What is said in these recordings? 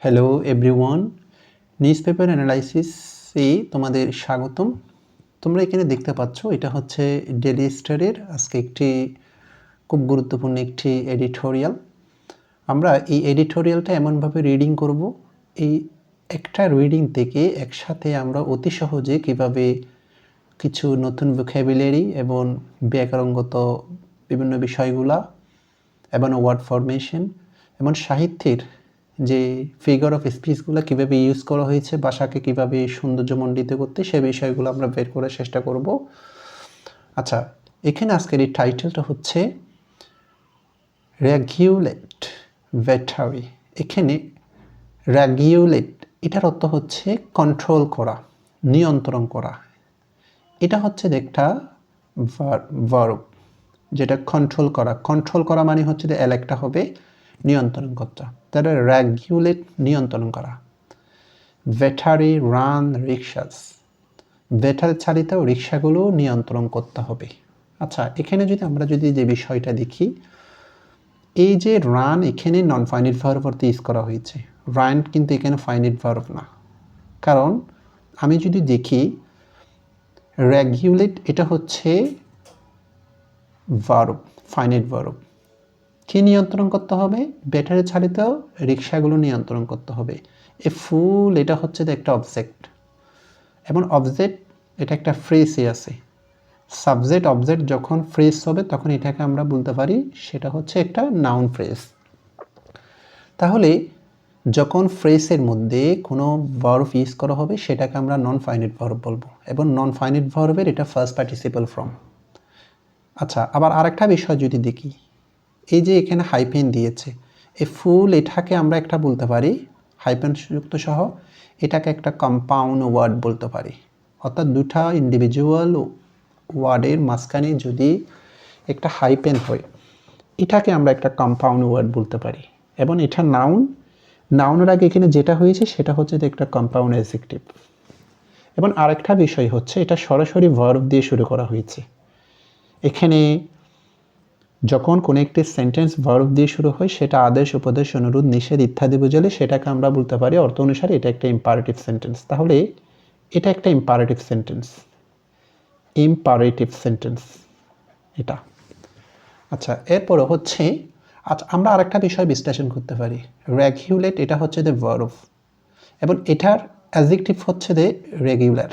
Hello everyone, newspaper অ্যানালাইসিসে তোমাদের স্বাগতম। তোমরা এখানে দেখতে পাচ্ছ এটা হচ্ছে ডেইলি স্টারের আজকে একটি খুব গুরুত্বপূর্ণ একটি এডিটোরিয়াল। আমরা এই এডিটোরিয়ালটা এমনভাবে রিডিং করব, এই একটা রিডিং থেকে একসাথে আমরা অতি সহজে কিভাবে কিছু নতুন ভোকাবুলারি এবং ব্যাকরণগত বিভিন্ন বিষয়গুলা এবং ওয়ার্ড ফরমেশন এবং সাহিত্যের যে ফিগার অফ স্পিচগুলো কীভাবে ইউজ করা হয়েছে, ভাষাকে কীভাবে সৌন্দর্যমণ্ডিত করতে, সে বিষয়গুলো আমরা বের করার চেষ্টা করব। আচ্ছা, এখানে আজকের এই টাইটেলটা হচ্ছে রেগুলেট ভেটারি। এখানে রেগুলেট এটার অর্থ হচ্ছে কন্ট্রোল করা, নিয়ন্ত্রণ করা। এটা হচ্ছে একটা ভার্ব, যেটা কন্ট্রোল করা মানে হচ্ছে যে এলেকটা হবে নিয়ন্ত্রণ করতে, তাহলে রেগুলেট নিয়ন্ত্রণ করা। ব্যাটারি রান রিক্সাস, ব্যাটারি চালিত রিক্সাগুলো নিয়ন্ত্রণ করতে হবে। আচ্ছা, এখানে আমরা যদি যে বিষয়টা দেখি, এই যে রান এখানে নন ফাইনাইট ভার্ব অর্থে ইউজ করা হয়েছে, রান কিন্তু এখানে ফাইনাইট ভার্ব না। কারণ আমি যদি দেখি রেগুলেট এটা হচ্ছে ভার্ব, ফাইনাইট ভার্ব। কি নিয়ন্ত্রণ করতে হবে? ব্যাটারি চালিত রিক্সাগুলো নিয়ন্ত্রণ করতে হবে। এ ফুল এটা হচ্ছে একটা অবজেক্ট, এবং অবজেক্ট এটা একটা ফ্রেজে আছে। সাবজেক্ট অবজেক্ট যখন ফ্রেজ হবে তখন এটাকে আমরা বলতে পারি সেটা হচ্ছে একটা নাউন ফ্রেজ। তাহলে যখন ফ্রেজের মধ্যে কোনো ভার্ব ইউজ করা হবে সেটাকে আমরা নন ফাইনাইট ভার্ব বলবো, এবং নন ফাইনাইট ভার্বের এটা ফার্স্ট পার্টিসিপল ফর্ম। আচ্ছা, আবার আরেকটা বিষয় যদি দেখি, এই যে এখানে হাইপেন দিয়েছে, এই ফুল এটাকে আমরা একটা বলতে পারি হাইপেন যুক্ত সহ, এটাকে একটা কম্পাউন্ড ওয়ার্ড বলতে পারি। অর্থাৎ দুটা ইন্ডিভিজুয়াল ওয়ার্ডের মাঝখানে যদি একটা হাইপেন হয়, এটাকে আমরা একটা কম্পাউন্ড ওয়ার্ড বলতে পারি। এবং এটা নাউনের আগে এখানে যেটা হয়েছে সেটা হচ্ছে যে একটা কম্পাউন্ড অ্যাডজেক্টিভ। এবং আরেকটা বিষয় হচ্ছে এটা সরাসরি ভার্ব দিয়ে শুরু করা হয়েছে। এখানে যখন কোনো একটি সেন্টেন্স ভার্ব দিয়ে শুরু হয় সেটা আদেশ, উপদেশ, অনুরোধ, নিষেধ ইত্যাদি বোঝালে সেটাকে আমরা বলতে পারি অর্থ অনুসারে এটা একটা ইম্পারেটিভ সেন্টেন্স। তাহলে এটা একটা ইম্পারেটিভ সেন্টেন্স এটা। আচ্ছা, এরপরে হচ্ছে আমরা আরেকটা বিষয় বিশ্লেষণ করতে পারি। রেগুলেট এটা হচ্ছে দ্য ভার্ব, এবং এটার অ্যাডজেক্টিভ হচ্ছে দ্য রেগুলার,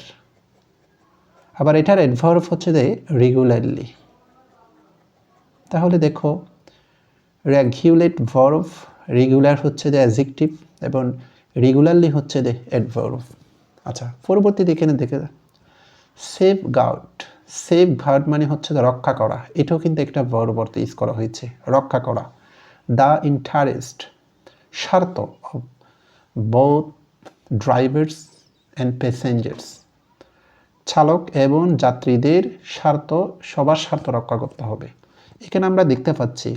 আবার এটার অ্যাডভার্ব হচ্ছে দ্য রেগুলারলি। তাহলে দেখো, রেগুলেট ভার্ব, রেগুলার হচ্ছে দ্য অ্যাডজেক্টিভ, এবং রেগুলারলি হচ্ছে দ্য অ্যাডভার্ব। আচ্ছা, পরবর্তীতে এখানে দেখে সেফ গার্ড মানে হচ্ছে রক্ষা করা, এটাও কিন্তু একটা ভার্ব অর্থে ইউজ করা হয়েছে, রক্ষা করা। দ্য ইন্টারেস্ট, স্বার্থ of both drivers and passengers, চালক এবং যাত্রীদের স্বার্থ, সবার স্বার্থ রক্ষা করতে হবে। এখানে আমরা দেখতে পাচ্ছি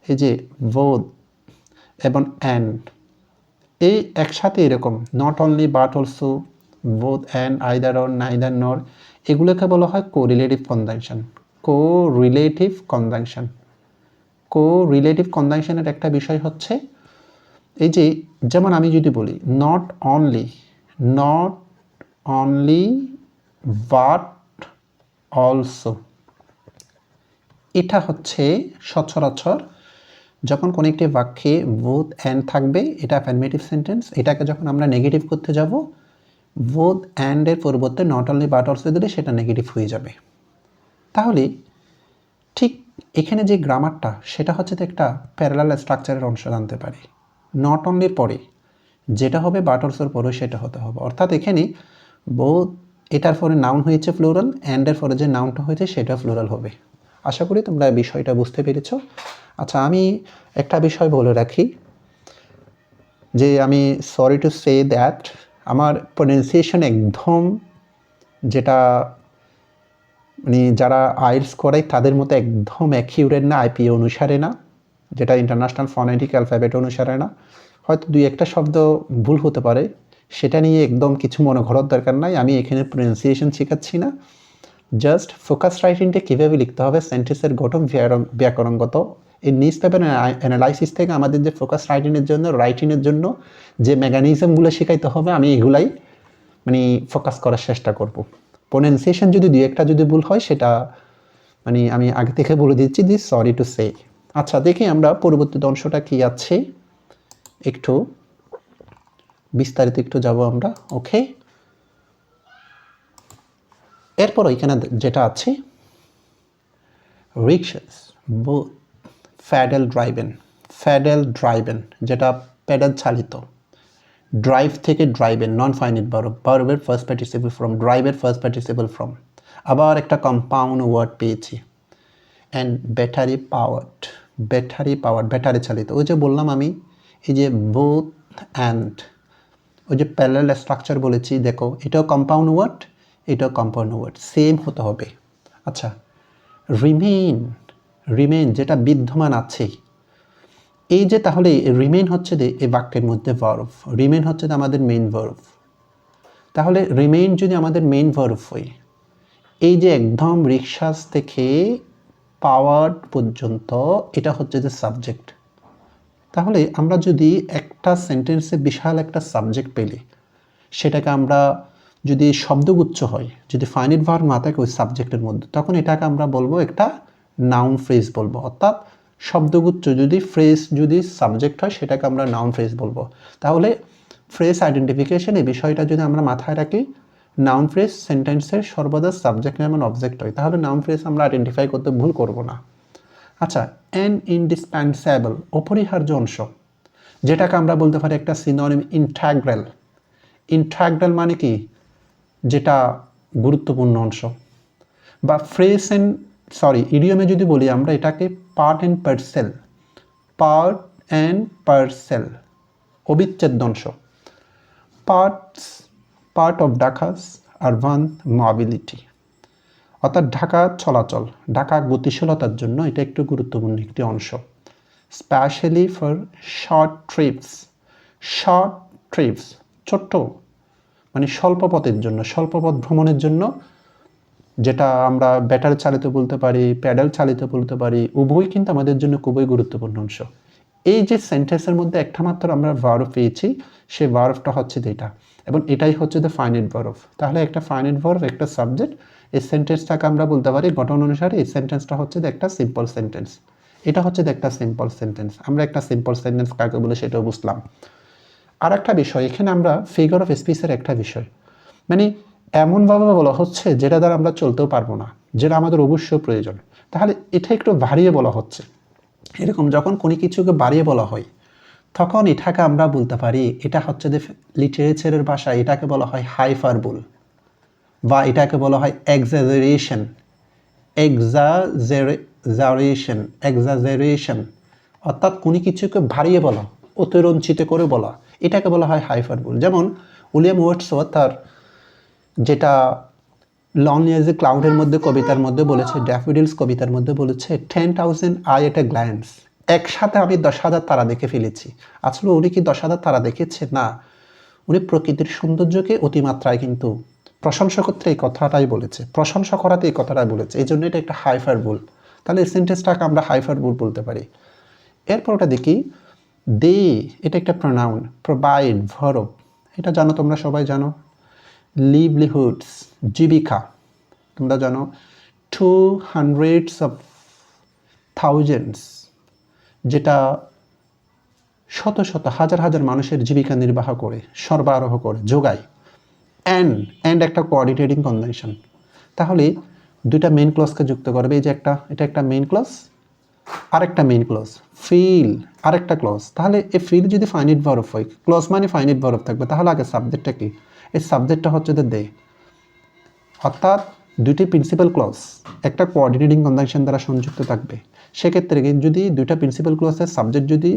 এই যে বোথ এবং অ্যান্ড, এই একসাথে এরকম not only but also, both and, either or, neither নর, এগুলোকে বলা হয় কোরিলেটিভ কনজাংশনের একটা বিষয় হচ্ছে এই যে, যেমন আমি যদি বলি নট অনলি বাট অলসো, এটা হচ্ছে সচরাচর যখন কোনো একটি বাক্যে বোথ অ্যান্ড থাকবে, এটা অ্যাফার্মেটিভ সেন্টেন্স। এটাকে যখন আমরা নেগেটিভ করতে যাব, বোথ অ্যান্ডের পরিবর্তে নট অনলি বাট অলসো দিলে সেটা নেগেটিভ হয়ে যাবে। তাহলে ঠিক এখানে যে গ্রামারটা সেটা হচ্ছে তো একটা প্যারালাল স্ট্রাকচারের অংশ জানতে পারি। নট অনলির পরে যেটা হবে বাট অলসোর পরে সেটা হতে হবে, অর্থাৎ এখানে বোথ এটার পরে নাউন হয়েছে প্লুরাল, অ্যান্ডের পরে যে নাউনটা হয়েছে সেটা প্লুরাল হবে। আশা করি তোমরা বিষয়টা বুঝতে পেরেছ। আচ্ছা, আমি একটা বিষয় বলে রাখি যে আমি সরি টু সে দ্যাট আমার প্রনাউন্সিয়েশন একদম যেটা মানে যারা আইএলটিএস করায় তাদের মতো একদম অ্যাকিউরেট না, আইপিএ অনুসারে না, যেটা ইন্টারন্যাশনাল ফনেটিক অ্যালফাবেট অনুসারে না। হয়তো দুই একটা শব্দ ভুল হতে পারে, সেটা নিয়ে একদম কিছু মনে করার দরকার নাই। আমি এখানে প্রনাউন্সিয়েশন শেখাচ্ছি না, জাস্ট ফোকাস রাইটিংটা কীভাবে লিখতে হবে, সেন্টেন্সের গঠন, ব্যাকরণগত এই নিউজ পেপার অ্যানালাইসিস থেকে আমাদের যে ফোকাস রাইটিংয়ের জন্য যে মেকানিজমগুলো শেখাইতে হবে আমি এগুলাই মানে ফোকাস করার চেষ্টা করব। প্রোনাউন্সিয়েশন যদি দুই একটা যদি ভুল হয় সেটা মানে আমি আগে থেকে বলে দিচ্ছি, দিস সরি টু সে। আচ্ছা দেখি আমরা পরবর্তী অংশটা কি আছে, একটু বিস্তারিত একটু যাব আমরা। ওকে, এরপর এখানে যেটা আছে রিক্সাস বোথ প্যাডেল ড্রাইভেন যেটা প্যাডেল চালিত, ড্রাইভ থেকে ড্রাইভেন নন ফাইনাইট ভার্বের ফার্স্ট পার্টিসিপল ফর্ম, ড্রাইভের ফার্স্ট পার্টিসিপল ফর্ম। আবার একটা কম্পাউন্ড ওয়ার্ড পেয়েছি, অ্যান্ড ব্যাটারি পাওয়ার্ড ব্যাটারি চালিত। ওই যে বললাম আমি এই যে বোথ অ্যান্ড ওই যে প্যারালাল স্ট্রাকচার বলেছি, দেখো এটাও কম্পাউন্ড ওয়ার্ড, এটাও কম্পাউন্ড ওয়ার্ড, সেম হতে হবে। আচ্ছা রিমেইন যেটা বিদ্যমান আছে, এই যে তাহলে রিমেইন হচ্ছে যে এই বাক্যের মধ্যে ভার্ব, রিমেইন হচ্ছে যে আমাদের মেইন ভার্ব। তাহলে রিমেইন যদি আমাদের মেইন ভার্ব হয়, এই যে একদম রিক্সাস থেকে পাওয়ার পর্যন্ত এটা হচ্ছে যে সাবজেক্ট। তাহলে আমরা যদি একটা সেন্টেন্সে বিশাল একটা সাবজেক্ট পেলে সেটাকে আমরা যদি শব্দগুচ্ছ হয়, যদি ফাইনাইট ভার্ব না থাকে ওই সাবজেক্টের মধ্যে, তখন এটাকে আমরা বলবো একটা নাউন ফ্রেজ বলবো। অর্থাৎ শব্দগুচ্ছ যদি ফ্রেজ যদি সাবজেক্ট হয় সেটাকে আমরা নাউন ফ্রেজ বলবো। তাহলে ফ্রেজ আইডেন্টিফিকেশন এই বিষয়টা যদি আমরা মাথায় রাখি, নাউন ফ্রেজ সেন্টেন্সের সর্বদা সাবজেক্ট এবং অবজেক্ট হয়, তাহলে নাউন ফ্রেজ আমরা আইডেন্টিফাই করতে ভুল করব না। আচ্ছা অ্যান ইনডিসপেন্সেবল অপরিহার্য অংশ, যেটাকে আমরা বলতে পারি একটা সিনোনিম ইন্টাগ্রাল মানে কি, যেটা গুরুত্বপূর্ণ অংশ। বা ইডিয়মে যদি বলি আমরা এটাকে পার্ট অ্যান্ড পার্সেল অবিচ্ছেদ্য অংশ। Part of Dhaka's urban mobility, অর্থাৎ ঢাকা চলাচল, ঢাকা গতিশীলতার জন্য এটা একটু গুরুত্বপূর্ণ একটি অংশ। স্পেশালি ফর শর্ট ট্রিপস ছোট্ট মানে স্বল্পপথ ভ্রমণের জন্য, যেটা আমরা ব্যাটারি চালিত বলতে পারি, প্যাডেল চালিত বলতে পারি, উভয় কিন্তু আমাদের জন্য খুবই গুরুত্বপূর্ণ অংশ। এই যে সেন্টেন্সের মধ্যে একটা মাত্র আমরা ভার্ব পেয়েছি, সেই ভার্বটা হচ্ছে এটা, এবং এটাই হচ্ছে দ্য ফাইনাইট ভার্ব। তাহলে একটা ফাইনাইট ভার্ব, একটা সাবজেক্ট, এই সেন্টেন্সটাকে আমরা বলতে পারি গঠন অনুসারে এই সেন্টেন্সটা হচ্ছে একটা সিম্পল সেন্টেন্স। এটা হচ্ছে একটা সিম্পল সেন্টেন্স। আমরা একটা সিম্পল সেন্টেন্স কাকে বলে সেটাও বুঝলাম। আর একটা বিষয় এখানে আমরা ফিগার অফ স্পিচের একটা বিষয়, মানে এমনভাবে বলা হচ্ছে যেটা দ্বারা আমরা চলতেও পারবো না, যেটা আমাদের অবশ্যই প্রয়োজন। তাহলে এটা একটু বাড়িয়ে বলা হচ্ছে। এরকম যখন কোনো কিছুকে বাড়িয়ে বলা হয় তখন এটাকে আমরা বলতে পারি এটা হচ্ছে যে লিটারেচারের ভাষায় এটাকে বলা হয় হাইপারবোল, বা এটাকে বলা হয় এক্সাজারেশন, অর্থাৎ কোনো কিছুকে বাড়িয়ে বলা, অতিরঞ্চিত করে বলা, এটাকে বলা হয় হাইপারবোল। যেমন উইলিয়াম ওয়ার্ডসওয়ার্থ তার যেটা লনলি অ্যাজ এ ক্লাউডের মধ্যে কবিতার মধ্যে বলেছে, ড্যাফোডিলস কবিতার মধ্যে বলেছে 10,000 আই এট এ গ্ল্যান্স, একসাথে আমি 10,000 তারা দেখে ফেলেছি। আসলে উনি কি 10,000 তারা দেখেছে? না, উনি প্রকৃতির সৌন্দর্যকে অতিমাত্রায় কিন্তু প্রশংসা করতে এই কথাটাই বলেছে, প্রশংসা করাতে এই কথাটাই বলেছে। এই জন্য এটা একটা হাইপারবোল। তাহলে এই সেন্টেন্সটাকে আমরা হাইপারবোল বলতে পারি। এরপর ওটা দেখি দে, এটা একটা প্রোনাউন, প্রোভাইড ভার্ব, এটা জানো তোমরা সবাই জানো। লিভলিহুডস জীবিকা, তোমরা জানো। 200,000 যেটা শত হাজার মানুষের জীবিকা নির্বাহ করে, সরবরাহ করে, যোগায়। অ্যান্ড একটা কোঅর্ডিনেটিং কনজাংশন। তাহলে দুইটা মেইন ক্লজকে যুক্ত করবে। এই যে এটা একটা মেইন ক্লজ, আরেকটা মেইন ক্লজ, ফিল আরেকটা ক্লজ। তাহলে এই ফিল যদি ফাইনাইট ভার্ব হয়, ক্লজ মানে ফাইনাইট ভার্ব থাকবে, তাহলে আগে সাবজেক্টটা কি? এই সাবজেক্টটা হচ্ছে দে। অর্থাৎ দুইটি প্রিন্সিপাল ক্লজ একটা কোঅর্ডিনেটিং কনজাংশন দ্বারা সংযুক্ত থাকবে। সেক্ষেত্রে যদি দুইটা প্রিন্সিপাল ক্লজের সাবজেক্ট যদি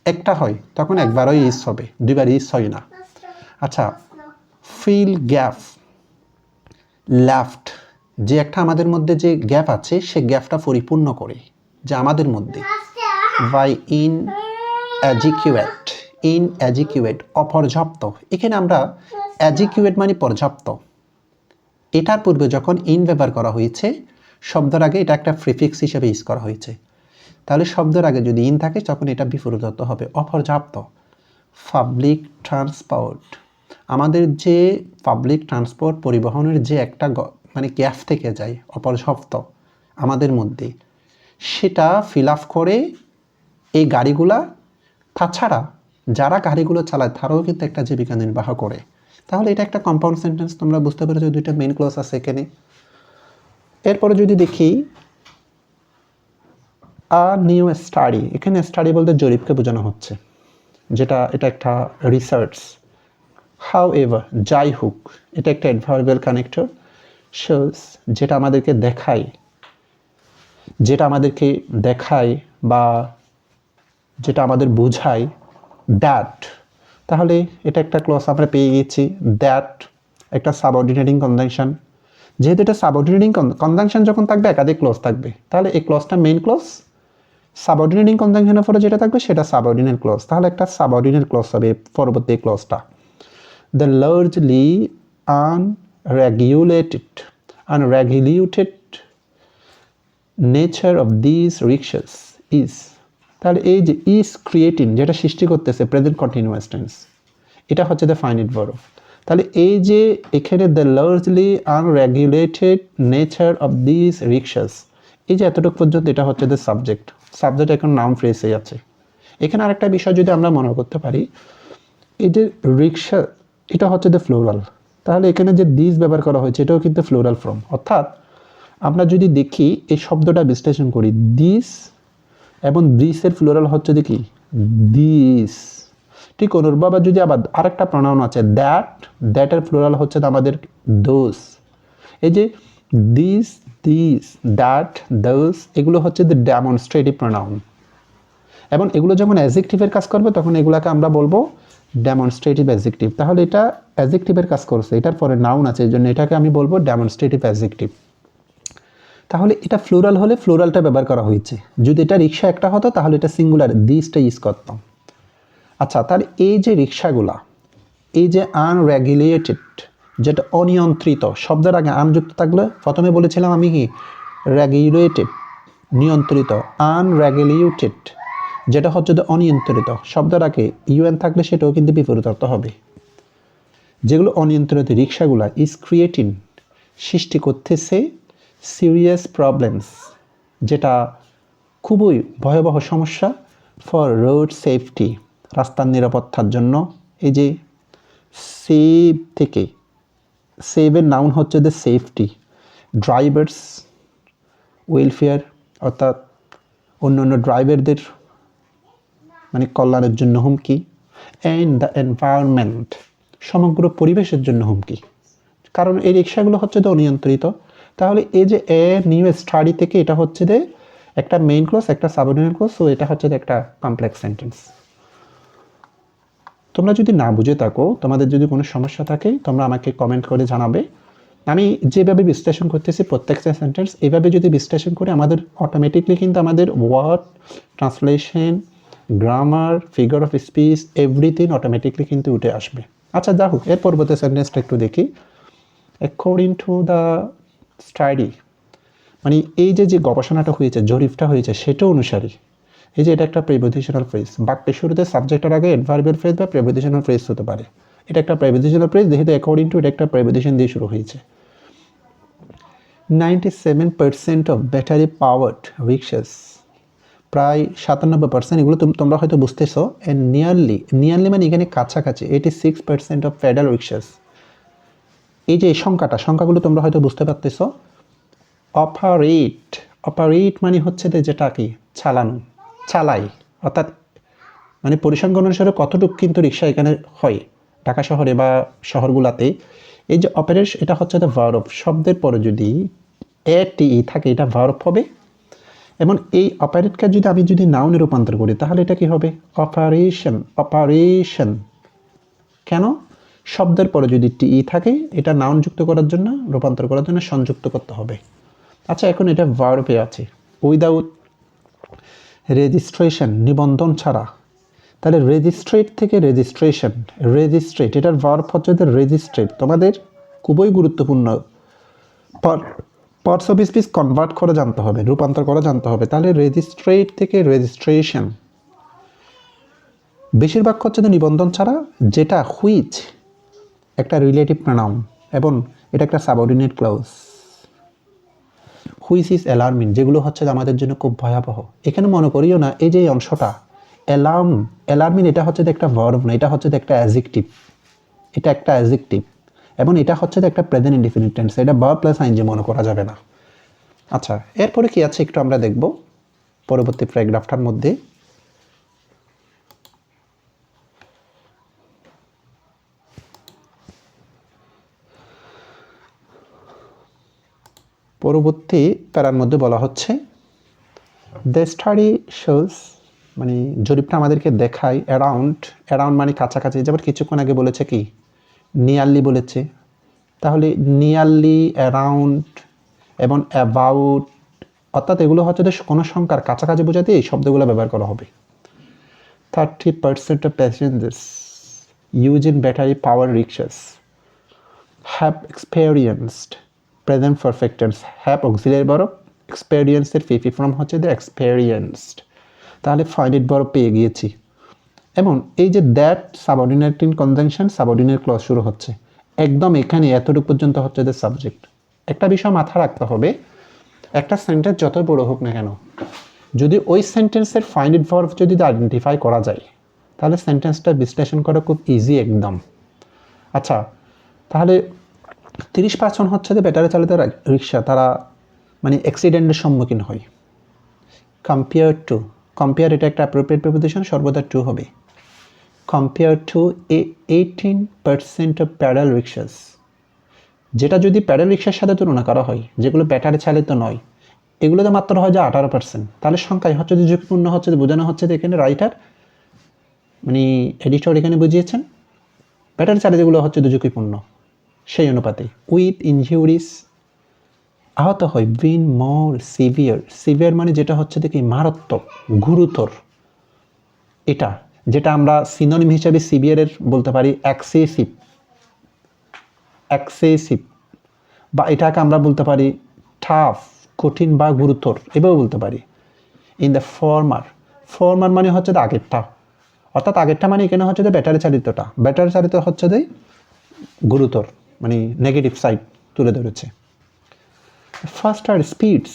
একটা হয় তখন একবারই ইস হবে, দুইবার ইস হয় না। আচ্ছা ফিল গ্যাপ লেফট, যে একটা আমাদের মধ্যে যে গ্যাপ আছে সে গ্যাপটা পরিপূর্ণ করে, যে আমাদের মধ্যে। বাই ইনঅ্যাডিকুয়েট অপর্যাপ্ত। এখানে আমরা অ্যাডিকুয়েট মানে পর্যাপ্ত, এটার পূর্বে যখন ইন ব্যবহার করা হয়েছে শব্দের আগে এটা একটা প্রিফিক্স হিসেবে ইউজ করা হয়েছে। তাহলে শব্দের আগে যদি ইন থাকে তখন এটা বিপরীত হবে, অপর্যাপ্ত। পাবলিক ট্রান্সপোর্ট, আমাদের যে পাবলিক ট্রান্সপোর্ট পরিবহনের যে একটা মানে গ্যাপ থেকে যায় অপর্যাপ্ত আমাদের মধ্যে, সেটা ফিল আপ করে এই গাড়িগুলা। তাছাড়া যারা গাড়িগুলো চালায় তারাও কিন্তু একটা জীবিকা নির্বাহ করে। তাহলে এটা একটা কম্পাউন্ড সেন্টেন্স, তোমরা বুঝতে পেরেছো, দুইটা মেইন ক্লজ আছে এখানে। এরপরে যদি দেখি আ নিউ স্টাডি, এখানে স্টাডি বলতে জরিপকে বোঝানো হচ্ছে, যেটা এটা একটা রিসার্চ। হাউ এভার, যাই হোক, এটা একটা অ্যাডভার্বিয়াল কানেক্টর। শোস, যেটা আমাদেরকে দেখায় বা যেটা আমাদের বোঝায়। দ্যাট, তাহলে এটা একটা ক্লজ আমরা পেয়ে গেছি। দ্যাট একটা সাবঅর্ডিনেটিং কনজাংশন। যেহেতু এটা সাবঅর্ডিনেটিং কনজাংশন যখন থাকবে একাধিক ক্লজ থাকবে, তাহলে এই ক্লজটা মেইন ক্লজ। সাবঅর্ডিনেটিং কনজাংশনের পরে যেটা থাকবে সেটা সাবঅর্ডিনেট ক্লজ, তাহলে একটা সাবঅর্ডিনেট ক্লজ হবে পরবর্তী ক্লজটা। The largely unregulated nature of this rickshaws is, তাহলে এই যে ইজ ক্রিয়েটিং, যেটা সৃষ্টি করতেছে প্রেজেন্ট কন্টিনিউয়াস টেন্স, এটা হচ্ছে দ্য ফাইনাইট ভার্ব। তাহলে এই যে এখানে the largely unregulated nature of this rickshaws, এই যে এতটুকু পর্যন্ত এটা হচ্ছে দ্য সাবজেক্ট। সাবজেক্ট এখন নাউন ফ্রেজে আছে। এখানে আরেকটা বিষয় যদি আমরা মনে করতে পারি, এই যে রিক্সা, এটা হচ্ছে দ্য ফ্লোরাল, তাহলে এখানে যে দিস ব্যবহার করা হয়েছে এটাও কিন্তু ফ্লোরাল ফর্ম। অর্থাৎ আমরা যদি দেখি এই শব্দটা বিশ্লেষণ করি, দিস এবং দিসের ফ্লোরাল হচ্ছে দেখি দিস। ঠিক অনুরূপভাবে যদি আবার আরেকটা প্রনাউন আছে দ্যাটের ফ্লোরাল হচ্ছে আমাদের দোস। এই যে দিস, দ্যাট, দোস, এগুলো হচ্ছে দ্য ডেমনস্ট্রেটিভ প্রনাউন, এবং এগুলো যখন অ্যাডজেক্টিভের কাজ করবে তখন এগুলাকে আমরা বলবো ডেমনস্ট্রেটিভ অ্যাডজেক্টিভ। তাহলে এটা অ্যাডজেক্টিভের কাজ করছে, এটার পরে নাউন আছে, এই জন্য এটাকে আমি বলবো ডেমনস্ট্রেটিভ অ্যাডজেক্টিভ। তাহলে এটা ফ্লোরাল হলে ফ্লোরালটা ব্যবহার করা হয়েছে। যদি এটা রিক্সা একটা হতো তাহলে এটা সিঙ্গুলার দিসটা ইউজ করতাম। আচ্ছা, তাহলে এই যে রিক্সাগুলা, এই যে আনরেগুলেটেড, যেটা অনিয়ন্ত্রিত, শব্দের আগে আনযুক্ত থাকলে প্রথমে বলেছিলাম আমি কি রেগুলেটেড, নিয়ন্ত্রিত। আনরেগুলেটেড যেটা হচ্ছে অনিয়ন্ত্রিত, শব্দের আগে ইউএন থাকলে সেটাও কিন্তু বিপরীত অর্থ হবে। যেগুলো অনিয়ন্ত্রিত রিক্সাগুলা ইজ ক্রিয়েটিং, সৃষ্টি করতেছে সিরিয়াস প্রবলেমস, যেটা খুবই ভয়াবহ সমস্যা, ফর রোড সেফটি, রাস্তার নিরাপত্তার জন্য। এই যে সেভ থেকে, সেভের নাউন হচ্ছে দ্য সেফটি, ড্রাইভার্স ওয়েলফেয়ার, অর্থাৎ অন্য অন্য ড্রাইভারদের মানে কল্যাণের জন্য হুমকি, অ্যান্ড দ্য এনভায়রনমেন্ট, সমগ্র পরিবেশের জন্য হুমকি, কারণ এই রিক্সাগুলো হচ্ছে তো অনিয়ন্ত্রিত। তাহলে এই যে এ নিউ স্টাডি থেকে এটা হচ্ছে যে একটা মেইন ক্লজ, একটা সাবঅর্ডিনেট ক্লজ, সো এটা হচ্ছে যে একটা কমপ্লেক্স সেন্টেন্স। তোমরা যদি না বুঝে থাকো, তোমাদের যদি কোনো সমস্যা থাকে তোমরা আমাকে কমেন্ট করে জানাবে। আমি যেভাবে বিশ্লেষণ করতেছি প্রত্যেকটা সেন্টেন্স, এইভাবে যদি বিশ্লেষণ করে আমাদের অটোমেটিকলি কিন্তু আমাদের word translation, grammar, figure of speech, everything automatically কিন্তু উঠে আসবে। আচ্ছা, যা হোক, এর পরবর্তী সেন্টেন্সটা একটু দেখি। অ্যাকর্ডিং টু দ্য স্টাডি, মানে এই যে যে গবেষণাটা হয়েছে, জরিপটা হয়েছে, সেটা অনুসারে এই যে এটা একটা প্রিপোজিশনাল ফ্রেজ, বাক্যের শুরুতে সাবজেক্টের আগে অ্যাডভার্বিয়াল ফ্রেজ বা প্রিপোজিশনাল ফ্রেজ হতে পারে। এটা একটা প্রিপোজিশনাল ফ্রেজ, যেহেতু অ্যাকর্ডিং টু এটা একটা প্রিপোজিশন দিয়ে শুরু হয়েছে। 97% অফ ব্যাটারি পাওয়ার্ড রিক্সাস, প্রায় 97%, এগুলো তোমরা হয়তো বুঝতেছো। অ্যান্ড নিয়ারলি মানে এখানে কাছাকাছি 86% অফ পেডাল রিক্সাস। এই যে সংখ্যাগুলো তোমরা হয়তো বুঝতে পারতেছো। অপারেট মানে হচ্ছে যেটা কি চালাই, অর্থাৎ মানে পরিসংখ্যান অনুসারে কতটুকু কিন্তু রিক্সা এখানে হয় ঢাকা শহরে বা শহরগুলাতে। এই যে অপারেট, এটা হচ্ছে ভার্ব, শব্দের পরে যদি টি থাকে এটা ভার্ব হবে। এবং এই অপারেটকে আমি যদি নাউনে রূপান্তর করি তাহলে এটা কি হবে? অপারেশন। কেন? শব্দের পরে যদি টি থাকে এটা নাউন যুক্ত করার জন্য, রূপান্তর করার জন্য সংযুক্ত করতে হবে। আচ্ছা, এখন এটা ভার্বে আছে, উইদাউট রেজিস্ট্রেশন, নিবন্ধন ছাড়া। তাহলে রেজিস্ট্রেট থেকে রেজিস্ট্রেট, এটার ভার্ব হচ্ছে রেজিস্ট্রেট। তোমাদের খুবই গুরুত্বপূর্ণ পার্টস অফ স্পিচ কনভার্ট করে জানতে হবে, রূপান্তর করে জানতে হবে। তাহলে রেজিস্ট্রেট থেকে রেজিস্ট্রেশন, বেশিরভাগ হচ্ছে যে নিবন্ধন ছাড়া, যেটা হুইচ একটা রিলেটিভ প্রোনাউন এবং এটা একটা subordinate clause. Which is alarming, যেগুলো হচ্ছে আমাদের জন্য খুব ভয়াবহ। এখানে মনে করিও না এই যে এই অংশটা অ্যালার্মিং, এটা হচ্ছে একটা ভার্ব না, এটা হচ্ছে একটা অ্যাডজেক্টিভ, এটা একটা অ্যাডজেক্টিভ এবং এটা হচ্ছে একটা প্রেজেন্ট ইনডিফিনিট টেন্স, এটা ভার্ব প্লাস আইএনজি মনে করা যাবে না। আচ্ছা, এরপরে কি আছে একটু আমরা দেখব পরবর্তী প্যারাগ্রাফটার মধ্যে। পরবর্তী প্যারার মধ্যে বলা হচ্ছে দ্য স্টাডি শোজ, মানে জরিপটা আমাদেরকে দেখায় অ্যারাউন্ড মানে কাছাকাছি, যেমন কিছুক্ষণ আগে বলেছে কি নিয়ারলি বলেছে, তাহলে নিয়ারলি, অ্যারাউন্ড এবং অ্যাবাউট, অর্থাৎ এগুলো হচ্ছে কোনো সংখ্যার কাছাকাছি বোঝাতে এই শব্দগুলো ব্যবহার করা হবে। 30% of passengers using battery powered rickshaws have experienced present perfect tense, have auxiliary verb, experience এর PP form হচ্ছে the experienced, তাহলে finite verb পেয়ে গিয়েছি। এবং এই যে that subordinate in conjunction, subordinate clause শুরু হচ্ছে একদম এখানে, এতটুকু পর্যন্ত হচ্ছে যে সাবজেক্ট। একটা বিষয় মাথা রাখতে হবে, একটা সেন্টেন্স যত বড় হোক না কেন, যদি ওই সেন্টেন্সের ফাইনাইট ভার্ব যদি আইডেন্টিফাই করা যায় তাহলে সেন্টেন্সটা বিশ্লেষণ করা খুব ইজি একদম। আচ্ছা, তাহলে 30% হচ্ছে যে ব্যাটারি চালিত রিক্সা, তারা মানে অ্যাক্সিডেন্টের সম্মুখীন হয়। কম্পেয়ার এটা একটা অ্যাপ্রোপ্রিয়েট প্রিপোজিশন, সর্বদা টু হবে। Compare to 18% of pedal rickshaws, যেটা যদি প্যাডেল রিক্সার সাথে তুলনা করা হয়, যেগুলো ব্যাটারি চালিত নয়, এগুলোতে মাত্র হয় যে 18%। তাহলে সংখ্যায় হচ্ছে যে ঝুঁকিপূর্ণ হচ্ছে, বোঝানো হচ্ছে যে এখানে রাইটার মানে এডিটর এখানে বুঝিয়েছেন ব্যাটারি চালিতগুলো হচ্ছে যে ঝুঁকিপূর্ণ সেই অনুপাতে। উইথ ইনজুরিস, আহত হয়। বিন মোর সিভিয়ার মানে যেটা হচ্ছে দেখি মারাত্মক, গুরুতর, এটা যেটা আমরা সিনোনিম হিসাবে সিভিয়ারের বলতে পারি এক্সেসিভ, বা এটাকে আমরা বলতে পারি টাফ, কঠিন বা গুরুতর, এভাবে বলতে পারি। ইন দ্য ফর্মার মানে হচ্ছে আগেরটা, অর্থাৎ আগেরটা মানে এখানে হচ্ছে যে ব্যাটারি চালিত হচ্ছে যে গুরুতর, মানে নেগেটিভ সাইড তুলে ধরেছে। ফাস্টার স্পিডস,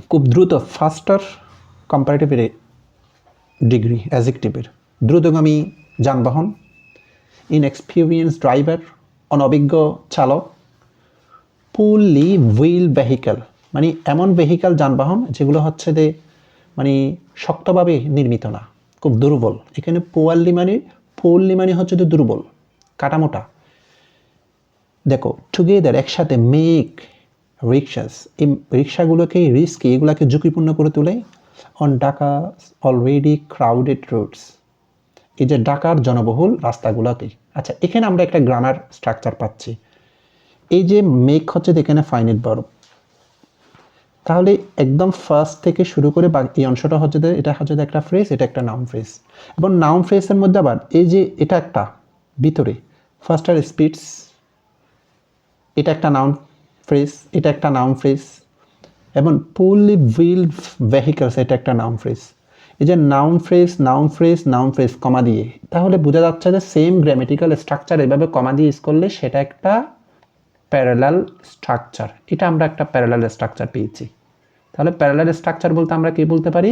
খুব দ্রুত, ফাস্টার কম্পারেটিভ ডিগ্রি অ্যাডজেক্টিভের, দ্রুতগামী যানবাহন। ইনএক্সপিরিয়েন্স ড্রাইভার, অনভিজ্ঞ চালক। পুলি হুইল ভেহিক্যাল, মানে এমন ভেহিক্যাল যানবাহন যেগুলো হচ্ছে যে মানে শক্তভাবে নির্মিত না, খুব দুর্বল। এখানে পোয়ারলি মানে হচ্ছে যে দুর্বল, কাটামোটা। দেখো টুগেদার একসাথে, মেক রিক্সাস, এই রিক্সাগুলোকে রিস্কি, এগুলোকে ঝুঁকিপূর্ণ করে তোলে। On Dhaka already crowded roads, এই যে ঢাকার জনবহুল রাস্তাগুলোকে। আচ্ছা, এখানে আমরা একটা গ্রামার স্ট্রাকচার পাচ্ছি। এই যে মেক হচ্ছে এখানে ফাইনাইট ভার্ব, তাহলে একদম ফার্স্ট থেকে শুরু করে এই অংশটা হচ্ছে যে এটা হচ্ছে একটা ফ্রেজ, এটা একটা নাউন ফ্রেজ, এবং নাউন ফ্রেজের মধ্যে আবার এই যে এটা একটা ভিতরে ফাস্টার স্পিডস, এটা একটা নাউন ফ্রেজ, এটা একটা নাউন ফ্রেজ, এবং পুলি হুইলড ভেহিকলস, এটা একটা নাউন ফ্রেজ। এই যে নাউন ফ্রেজ কমা দিয়ে, তাহলে বোঝা যাচ্ছে যে সেম গ্রামেটিক্যাল স্ট্রাকচার এভাবে কমা দিয়ে ইউজ করলে সেটা একটা প্যারালাল স্ট্রাকচার। এটা আমরা একটা প্যারালাল স্ট্রাকচার পেয়েছি। তাহলে প্যারালাল স্ট্রাকচার বলতে আমরা কি বলতে পারি?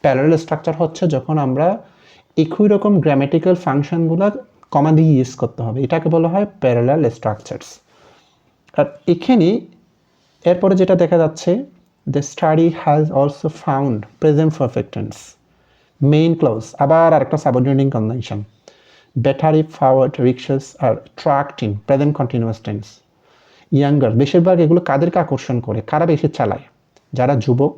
প্যারালাল স্ট্রাকচার হচ্ছে যখন আমরা একই রকম গ্রামেটিক্যাল ফাংশনগুলো কমা দিয়ে ইউজ করতে হবে, এটাকে বলা হয় প্যারালাল স্ট্রাকচারস। আর এখানে এরপরে যেটা দেখা যাচ্ছে, the study has also found present perfect tense, main clause, আবার আরেকটা subordinating conjunction. Battery powered rickshaws আর tracked in present continuous tense. Younger, বেশিরভাগ এগুলো কাদেরকে আকর্ষণ করে, কারা বেশি চালায়? যারা যুবক।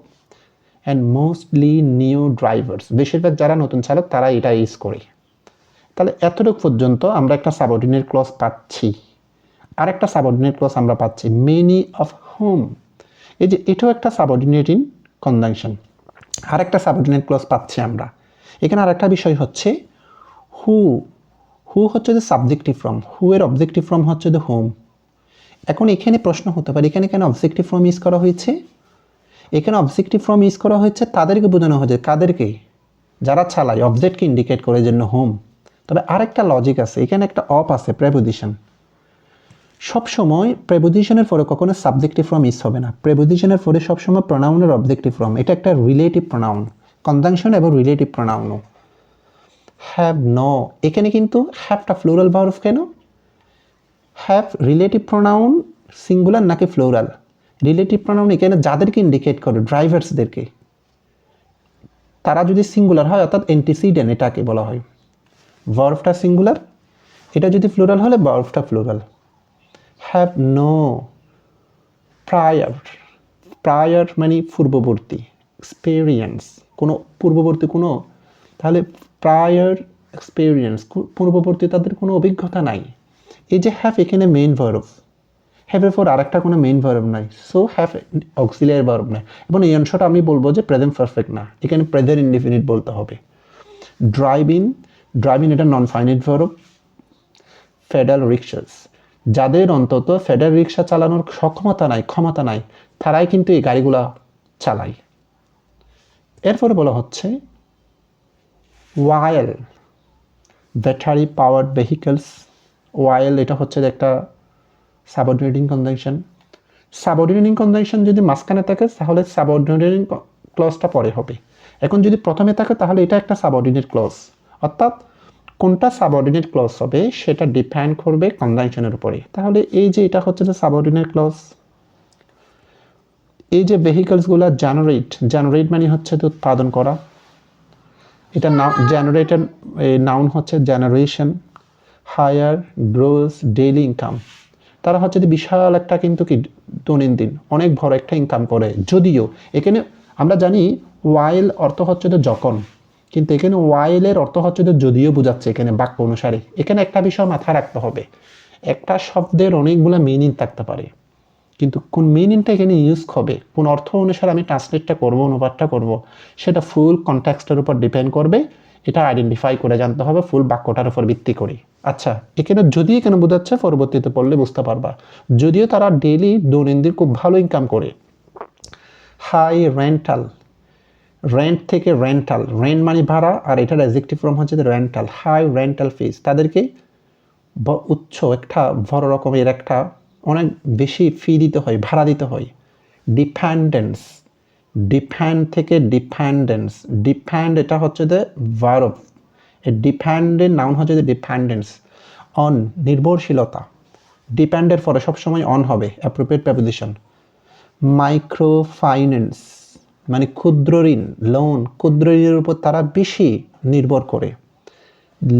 অ্যান্ড মোস্টলি নিউ ড্রাইভার্স, বেশিরভাগ যারা নতুন চালক তারা এটা ইউজ করে। তাহলে এতটুকু পর্যন্ত আমরা একটা সাবঅর্ডিনেট ক্লজ পাচ্ছি। আর একটা সাবঅর্ডিনেট ক্লজ আমরা পাচ্ছি, মেনি অফ হোম, এই যে এটাও একটা সাবঅর্ডিনেটিং কনজাংশন। আর একটা সাবঅর্ডিনেট ক্লজ পাচ্ছি আমরা এখানে। আর একটা বিষয় হচ্ছে হু হচ্ছে যে সাবজেক্টিভ ফর্ম, হু এর অবজেক্টিভ ফর্ম হচ্ছে দ্য হোম। এখন এখানে প্রশ্ন হতে পারে এখানে কেন অবজেক্টিভ ফর্ম ইউজ করা হয়েছে? এখানে অবজেক্টিভ ফর্ম ইউজ করা হয়েছে তাদেরকে বোঝানো হয়েছে, কাদেরকে? যারা চালায়, অবজেক্টকে ইন্ডিকেট করে জন্য হোম। তবে আরেকটা লজিক আছে, এখানে একটা অপ আছে, প্রেপোজিশন। সবসময় প্রেপোজিশনের পরে কখনো সাবজেক্টিভ ফর্ম ইউজ হবে না। প্রেপোজিশনের পরে সবসময় প্রোনাউনের অবজেক্টিভ ফর্ম, এটা একটা রিলেটিভ প্রোনাউন, কনজাংশন এবং রিলেটিভ প্রোনাউনও। হ্যাভ, নো, এখানে কিন্তু হ্যাভটা ফ্লোরাল ভার্ব কেন? হ্যাভ রিলেটিভ প্রোনাউন সিঙ্গুলার নাকি ফ্লোরাল? রিলেটিভ প্রোনাউন এখানে যাদেরকে ইন্ডিকেট করে, ড্রাইভার্সদেরকে, তারা যদি সিঙ্গুলার হয় অর্থাৎ অ্যান্টিসিডেন্ট এটাকে বলা হয়। ভার্বটা সিঙ্গুলার, এটা যদি ফ্লোরাল হলে ভার্বটা floral. Have no prior, prior মানে পূর্ববর্তী, এক্সপেরিয়েন্স কোনো পূর্ববর্তী কোনো, তাহলে প্রায়র এক্সপেরিয়েন্স পূর্ববর্তী তাদের কোনো অভিজ্ঞতা নাই। এই যে হ্যাভ এখানে মেইন ভার্ব, হ্যাভের পর আরেকটা কোনো মেইন ভার্ব নাই, সো হ্যাভ অক্সিলিয়ারি ভার্ব নাই। এবং এই অংশটা আমি বলবো যে প্রেজেন্ট পারফেক্ট না, এখানে প্রেজেন্ট ইনডিফিনিট বলতে হবে। ড্রাইভ ইন, ড্রাইভ ইন এটা non finite verb. Federal rickshaws, যাদের অন্তত ফেডারেল রিক্সা চালানোর সক্ষমতা নাই, ক্ষমতা নাই, তারাই কিন্তু এই গাড়িগুলা চালায়। এরপরে বলা হচ্ছে ওয়াইল ব্যাটারি পাওয়ার্ড ভেহিকলস। ওয়াইল এটা হচ্ছে একটা সাবঅর্ডিনেটিং কনজাংশন। সাবঅর্ডিনেটিং কনজাংশন যদি মাঝখানে থাকে তাহলে সাবঅর্ডিনেটিং ক্লজটা পরে হবে। এখন যদি প্রথমে থাকে তাহলে এটা একটা সাবঅর্ডিনেট ক্লজ, অর্থাৎ কোনটা সাবঅর্ডিনেট ক্লজ হবে সেটা ডিপেন্ড করবে কনজাংশনের উপরে। তাহলে এই যে এটা হচ্ছে যে সাবঅর্ডিনেট ক্লজ। এই যে ভেহিকলসগুলো জেনারেট, জেনারেট মানে হচ্ছে যে উৎপাদন করা, এটা জেনারেটেড নাউন হচ্ছে generation. Higher, gross, daily income, তারা হচ্ছে যে বিশাল একটা কিন্তু কি দৈনন্দিন অনেক বড় একটা ইনকাম করে। যদিও এখানে আমরা জানি ওয়াইল অর্থ হচ্ছে যে যখন, কিন্তু এখানে ওয়াইলের অর্থ হচ্ছে যে যদিও বোঝাচ্ছে এখানে বাক্য অনুসারে। এখানে একটা বিষয় মাথায় রাখতে হবে, একটা শব্দের অনেকগুলো মিনিং থাকতে পারে, কিন্তু কোন মিনিংটা এখানে ইউজ হবে, কোন অর্থ অনুসারে আমি ট্রান্সলেটটা করব, অনুবাদটা করব, সেটা ফুল কনটেক্সটের উপর ডিপেন্ড করবে। এটা আইডেন্টিফাই করে জানতে হবে ফুল বাক্যটার উপর ভিত্তি করে। আচ্ছা, এখানে যদি এখানে বোঝাচ্ছে, পরবর্তীতে পড়লে বুঝতে পারবা। যদিও তারা ডেইলি দৈনন্দিন খুব ভালো ইনকাম করে। হাই রেন্টাল, রেন্ট থেকে রেন্টাল, রেন্ট মানে ভাড়া, আর এটার অ্যাডজেক্টিভ ফর্ম হচ্ছে রেন্টাল। হাই রেন্টাল ফিস, তাদেরকে উচ্চ একটা বড় রকমের একটা অনেক বেশি ফি দিতে হয়, ভাড়া দিতে হয়। ডিপেন্ডেন্স, ডিপেন্ড থেকে ডিপেন্ডেন্স, ডিপেন্ড এটা হচ্ছে যে ভার্ব, এই ডিপেন্ডেন্ট নাউন হচ্ছে যে ডিপেন্ডেন্স। অন নির্ভরশীলতা, ডিপেন্ডের পরে সবসময় অন হবে, অ্যাপ্রোপ্রিয়েট প্রেপোজিশন। মাইক্রো ফাইন্যান্স মানে ক্ষুদ্র ঋণ, লোন, ক্ষুদ্র ঋণের উপর তারা বেশি নির্ভর করে।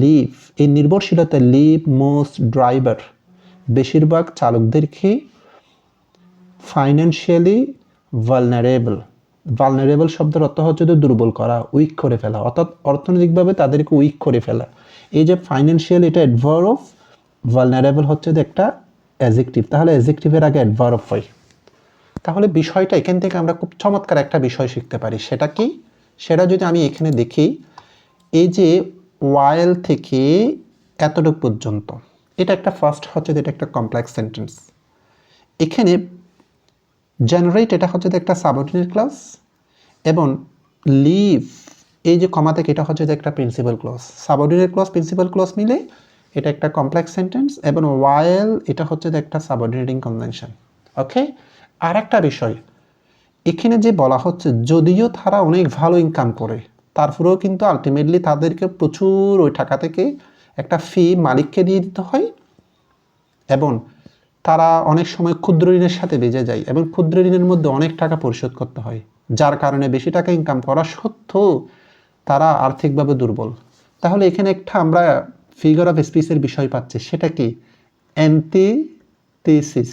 লিভ, এই নির্ভরশীলতা, লিভ মোস্ট ড্রাইভার, বেশিরভাগ চালকদেরকে ফাইন্যান্সিয়ালি ভালনারেবল, ভালনারেবল শব্দের অর্থ হচ্ছে যে দুর্বল করা, উইক করে ফেলা, অর্থাৎ অর্থনৈতিকভাবে তাদেরকে উইক করে ফেলা। এই যে ফাইন্যান্সিয়াল এটা অ্যাডভার্ব, ভালনারেবল হচ্ছে যে একটা অ্যাডজেক্টিভ, তাহলে অ্যাডজেক্টিভের আগে অ্যাডভার্ব হয়। তাহলে বিষয়টা এখান থেকে আমরা খুব চমৎকার একটা বিষয় শিখতে পারি, সেটা কি? সেটা যদি আমি এখানে দেখি, এই যে ওয়াইল থেকে এতটুকু পর্যন্ত, এটা একটা ফার্স্ট হচ্ছে যে এটা একটা কমপ্লেক্স সেন্টেন্স। এখানে জেনারেট এটা হচ্ছে যে একটা সাবঅর্ডিনেট ক্লজ, এবং লিভ এই যে কমা থেকে এটা হচ্ছে যে একটা principal clause. Subordinate clause principal clause মিলে এটা একটা কমপ্লেক্স সেন্টেন্স, এবং ওয়াইল এটা হচ্ছে যে একটা সাবঅর্ডিনেটিং কনজাংশন। ওকে, আর একটা বিষয় এখানে যে বলা হচ্ছে যদিও তারা অনেক ভালো ইনকাম করে, তারপরেও কিন্তু আলটিমেটলি তাদেরকে প্রচুর ওই টাকা থেকে একটা ফি মালিককে দিয়ে দিতে হয়, এবং তারা অনেক সময় ক্ষুদ্র ঋণের সাথে বেজে যায়, এবং ক্ষুদ্র ঋণের মধ্যে অনেক টাকা পরিশোধ করতে হয়, যার কারণে বেশি টাকা ইনকাম করা সত্ত্বেও তারা আর্থিকভাবে দুর্বল। তাহলে এখানে একটা আমরা ফিগার অফ স্পিচের বিষয় পাচ্ছি, সেটা কি? অ্যান্টিথিসিস,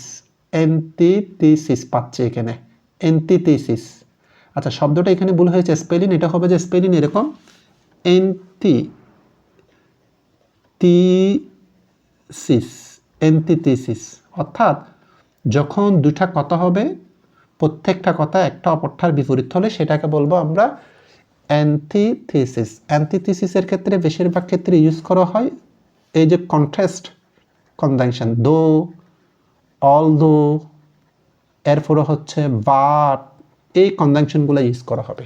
অ্যান্টিথিসিস পাচ্ছে এখানে, অ্যান্টিথিসিস। আচ্ছা, শব্দটা এখানে ভুল হয়েছে, স্পেলিং এটা হবে যে স্পেলিং এরকম অ্যান্টিথিসিস, অ্যান্টিথিসিস, অর্থাৎ যখন দুটা কথা হবে প্রত্যেকটা কথা একটা অপরটার বিপরীত হলে সেটাকে বলবো আমরা অ্যান্টিথিসিস। অ্যান্টিথিসিসের ক্ষেত্রে বেশিরভাগ ক্ষেত্রে ইউজ করা হয় এই যে কন্ট্রাস্ট কনজাংশন, দো, অলদো, এরপরে হচ্ছে বাট, এই কনজাংশনগুলো ইউজ করা হবে।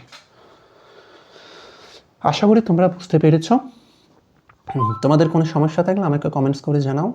আশা করি তোমরা বুঝতে পেরেছ। তোমাদের কোনো সমস্যা থাকলে আমাকে কমেন্টস করে জানাও।